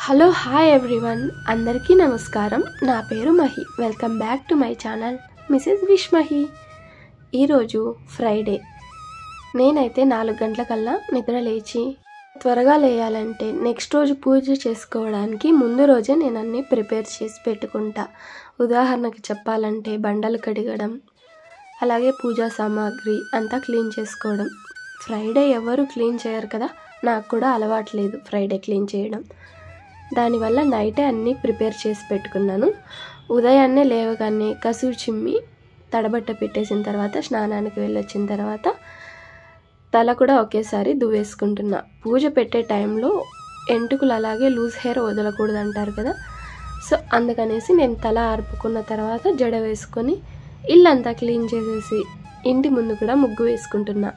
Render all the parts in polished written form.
Hello hi everyone, అందరికీ నమస్కారం. నా పేరు Mahi. Welcome back to my channel Mrs wish Mahi. ఈరోజు ఫ్రైడే. నేనైతే 4 గంటలకల్లా నిద్ర లేచి త్వరగా లేయాలంటే నెక్స్ట్ రోజు పూజ చేసుకోవడానికి ముందు రోజే నేను అన్నీ ప్రిపేర్ చేసి పెట్టుకుంటా. ఉదాహరణకి చెప్పాలంటే బండలు కడగడం, అలాగే పూజా సామాగ్రి అంతా క్లీన్ చేసుకోవడం. ఫ్రైడే ఎవరు క్లీన్ చేయరు కదా, నాకు కూడా అలవాట్లేదు ఫ్రైడే క్లీన్ చేయడం. దానివల్ల నైటే అన్నీ ప్రిపేర్ చేసి పెట్టుకున్నాను. ఉదయాన్నే లేవగానే కసువు చిమ్మి తడబట్ట పెట్టేసిన తర్వాత స్నానానికి వెళ్ళొచ్చిన తర్వాత తల కూడా ఒకేసారి దువ్వేసుకుంటున్నా. పూజ పెట్టే టైంలో ఎంటుకలు అలాగే లూజ్ హెయిర్ వదలకూడదు అంటారు కదా, సో అందుకనేసి నేను తల ఆర్పుకున్న తర్వాత జడ వేసుకొని ఇల్లంతా క్లీన్ చేసేసి ఇంటి ముందు కూడా ముగ్గు వేసుకుంటున్నా.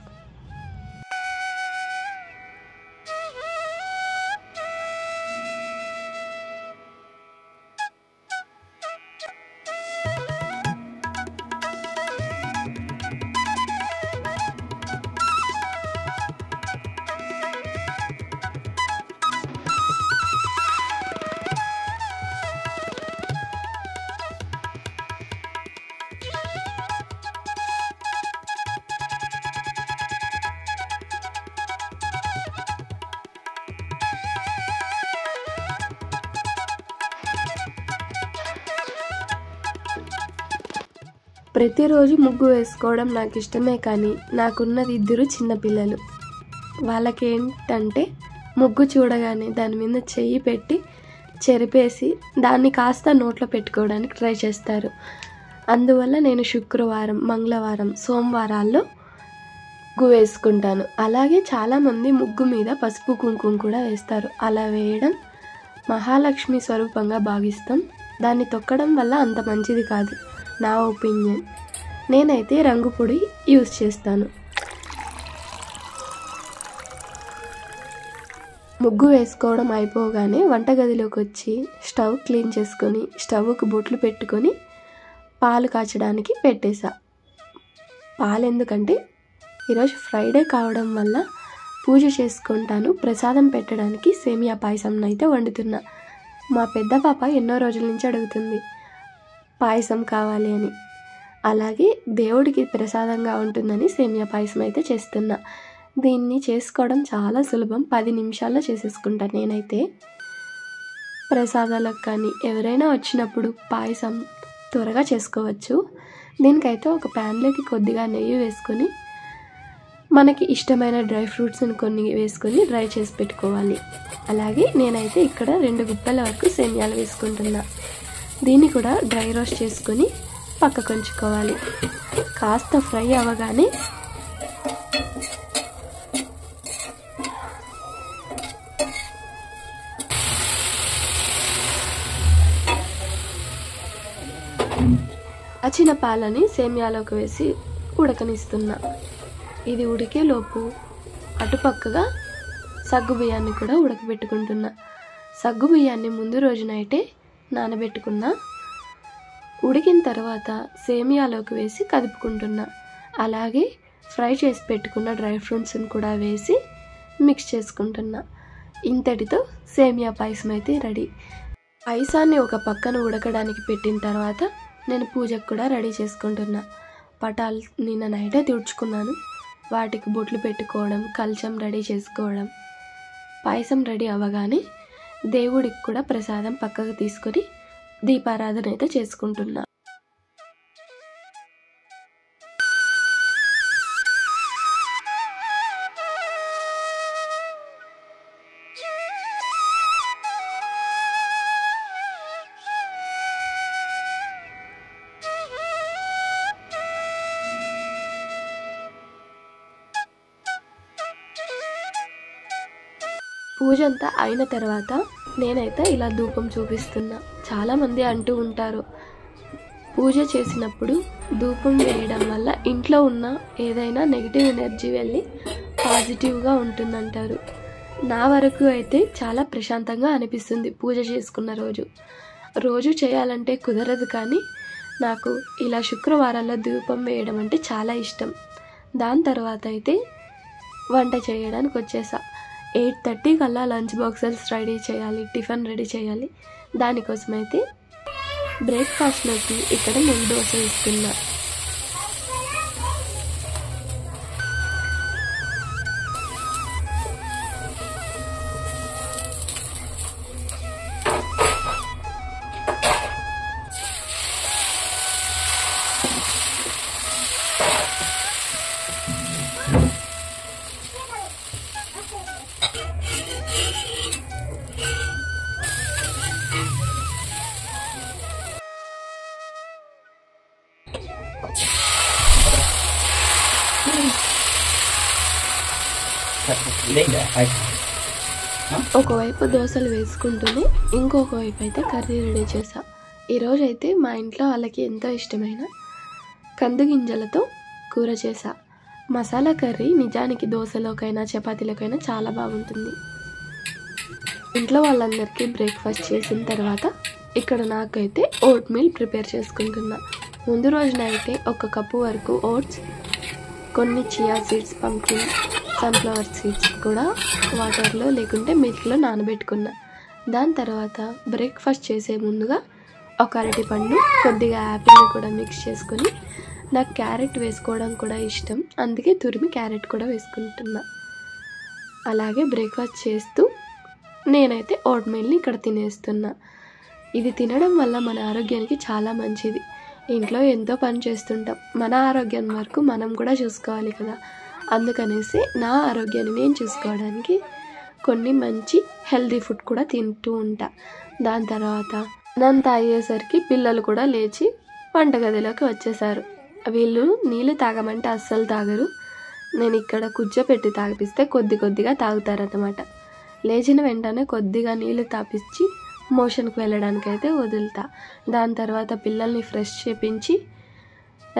ప్రతిరోజు ముగ్గు వేసుకోవడం నాకు ఇష్టమే, కానీ నాకున్నది 2 చిన్నపిల్లలు. వాళ్ళకి ఏంటంటే ముగ్గు చూడగానే దాని మీద చెయ్యి పెట్టి చెరిపేసి దాన్ని కాస్త నోట్లో పెట్టుకోవడానికి ట్రై చేస్తారు. అందువల్ల నేను శుక్రవారం, మంగళవారం, సోమవారాల్లో ముగ్గు వేసుకుంటాను. అలాగే చాలామంది ముగ్గు మీద పసుపు కుంకుమ కూడా వేస్తారు. అలా వేయడం మహాలక్ష్మి స్వరూపంగా భావిస్తాం. దాన్ని తొక్కడం వల్ల అంత మంచిది కాదు నా ఒపీనియన్. నేనైతే రంగు పొడి యూజ్ చేస్తాను. ముగ్గు వేసుకోవడం అయిపోగానే వంటగదిలోకి వచ్చి స్టవ్ క్లీన్ చేసుకొని స్టవ్కు బొట్లు పెట్టుకొని పాలు కాచడానికి పెట్టేశా. పాలు ఎందుకంటే ఈరోజు ఫ్రైడే కావడం వల్ల పూజ చేసుకుంటాను. ప్రసాదం పెట్టడానికి సేమియా పాయసం అయితే వండుతున్నా. మా పెద్ద పాప ఎన్నో రోజుల నుంచి అడుగుతుంది పాయసం కావాలి అని. అలాగే దేవుడికి ప్రసాదంగా ఉంటుందని సేమియా పాయసం అయితే చేస్తున్నా. దీన్ని చేసుకోవడం చాలా సులభం, 10 నిమిషాల్లో చేసేసుకుంటాను నేనైతే. ప్రసాదాలకు కానీ ఎవరైనా వచ్చినప్పుడు పాయసం త్వరగా చేసుకోవచ్చు. దీనికైతే ఒక ప్యాన్లోకి కొద్దిగా నెయ్యి వేసుకొని మనకి ఇష్టమైన డ్రై ఫ్రూట్స్ని కొన్ని వేసుకొని డ్రై చేసి పెట్టుకోవాలి. అలాగే నేనైతే ఇక్కడ 2 గుప్పల వరకు సేమియాలు వేసుకుంటున్నా. దీన్ని కూడా డ్రై రోస్ట్ చేసుకొని పక్కకు ఉంచుకోవాలి. కాస్త ఫ్రై అవ్వగానే కాచిన పాలని సేమియాలోకి వేసి ఉడకనిస్తున్నా. ఇది ఉడికేలోపు అటుపక్కగా సగ్గు బియ్యాన్ని కూడా ఉడకబెట్టుకుంటున్నా. సగ్గు బియ్యాన్ని ముందు రోజు నైటే నానబెట్టుకున్నా. ఉడికిన తర్వాత సేమియాలోకి వేసి కదుపుకుంటున్నా. అలాగే ఫ్రై చేసి పెట్టుకున్న డ్రై ఫ్రూట్స్ని కూడా వేసి మిక్స్ చేసుకుంటున్నా. ఇంతటితో సేమియా పాయసం అయితే రెడీ. పాయసాన్ని ఒక పక్కన ఉడకడానికి పెట్టిన తర్వాత నేను పూజకు కూడా రెడీ చేసుకుంటున్నా. పటాలు నిన్న నైటే తుడుచుకున్నాను. వాటికి బొట్లు పెట్టుకోవడం, కలశం రెడీ చేసుకోవడం. పాయసం రెడీ అవ్వగానే దేవుడికి కూడా ప్రసాదం పక్కకు తీసుకొని దీపారాధన అయితే చేసుకుంటున్నా. పూజ అంతా అయిన తర్వాత నేనైతే ఇలా ధూపం చూపిస్తున్నా. చాలామంది అంటూ ఉంటారు పూజ చేసినప్పుడు ధూపం వేయడం వల్ల ఇంట్లో ఉన్న ఏదైనా నెగిటివ్ ఎనర్జీ వెళ్ళి పాజిటివ్గా ఉంటుందంటారు. నా వరకు అయితే చాలా ప్రశాంతంగా అనిపిస్తుంది పూజ చేసుకున్న రోజు చేయాలంటే కుదరదు, కానీ నాకు ఇలా శుక్రవారాల్లో ధూపం వేయడం అంటే చాలా ఇష్టం. దాని తర్వాత అయితే వంట చేయడానికి వచ్చేసా. 8:30 కల్లా లంచ్ బాక్సెస్ రెడీ చేయాలి, టిఫిన్ రెడీ చేయాలి. దానికోసమైతే బ్రేక్ఫాస్ట్లోకి ఇక్కడ నేను దోశ ఇస్తున్నా. ఒకవైపు దోశలు వేసుకుంటూనే ఇంకొక వైపు అయితే కర్రీ రెడీ చేసా. ఈరోజు అయితే మా ఇంట్లో వాళ్ళకి ఎంతో ఇష్టమైన కంది గింజలతో కూర చేసా. మసాలా కర్రీ నిజానికి దోశలోకైనా చపాతీలోకైనా చాలా బాగుంటుంది. ఇంట్లో వాళ్ళందరికీ బ్రేక్ఫాస్ట్ చేసిన తర్వాత ఇక్కడ నాకైతే ఓట్ మీల్ ప్రిపేర్ చేసుకుంటున్నా. ముందు రోజున అయితే 1 కప్పు వరకు ఓట్స్, కొన్ని chia seeds, pumpkin, sunflower seeds కూడా వాటర్లో లేకుంటే మిల్క్లో నానబెట్టుకున్నా. దాని తర్వాత బ్రేక్ఫాస్ట్ చేసే ముందుగా ఒక అరటిపండు, కొద్దిగా యాపిల్ని కూడా మిక్స్ చేసుకొని, నాకు క్యారెట్ వేసుకోవడం కూడా ఇష్టం, అందుకే తురిమి క్యారెట్ కూడా వేసుకుంటున్నా. అలాగే బ్రేక్ఫాస్ట్ చేస్తూ నేనైతే ఓట్ మీల్ని ఇక్కడ తినేస్తున్నా. ఇది తినడం వల్ల మన ఆరోగ్యానికి చాలా మంచిది. ఇంట్లో ఎంతో పని చేస్తుంటాం, మన ఆరోగ్యం వరకు మనం కూడా చూసుకోవాలి కదా. అందుకనేసి నా ఆరోగ్యాన్ని నేను చూసుకోవడానికి కొన్ని మంచి హెల్తీ ఫుడ్ కూడా తింటూ ఉంటా. దాని తర్వాత నన్ను తాగేసరికి పిల్లలు కూడా లేచి వంటగదిలోకి వచ్చేసారు. వీళ్ళు నీళ్ళు తాగమంటే అస్సలు తాగరు. నేను ఇక్కడ కూర్చోపెట్టి తాగిపిస్తే కొద్దిగా తాగుతారన్నమాట. లేచిన వెంటనే కొద్దిగా నీళ్ళు తాపించి మోషన్కి వెళ్ళడానికైతే వదులుతా. దాని తర్వాత పిల్లల్ని ఫ్రెష్ చేపించి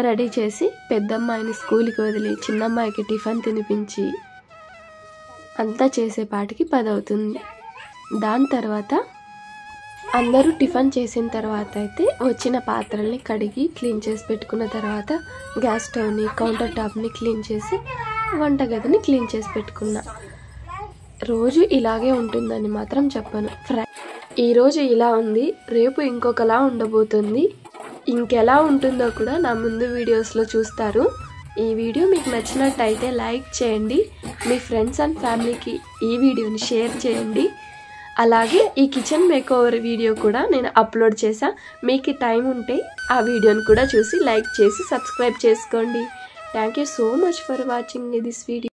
రెడీ చేసి పెద్దమ్మాయిని స్కూల్కి వదిలి చిన్నమ్మాయికి టిఫిన్ తినిపించి అంతా చేసేపాటికి 10 అవుతుంది. దాని తర్వాత అందరూ టిఫిన్ చేసిన తర్వాత అయితే వచ్చిన పాత్రల్ని కడిగి క్లీన్ చేసి పెట్టుకున్న తర్వాత గ్యాస్ స్టవ్ని, కౌంటర్ టాప్ని క్లీన్ చేసి వంటగదిని క్లీన్ చేసి పెట్టుకున్నా. రోజు ఇలాగే ఉంటుందని మాత్రం చెప్పను. ఈరోజు ఇలా ఉంది, రేపు ఇంకొకలా ఉండబోతుంది. ఇంకెలా ఉంటుందో కూడా నా ముందు వీడియోస్లో చూస్తారు. ఈ వీడియో మీకు నచ్చినట్టయితే లైక్ చేయండి, మీ ఫ్రెండ్స్ అండ్ ఫ్యామిలీకి ఈ వీడియోని షేర్ చేయండి. అలాగే ఈ కిచెన్ మేకోవర్ వీడియో కూడా నేను అప్లోడ్ చేశా. మీకు టైం ఉంటే ఆ వీడియోని కూడా చూసి లైక్ చేసి సబ్స్క్రైబ్ చేసుకోండి. Thank you so much for watching this video.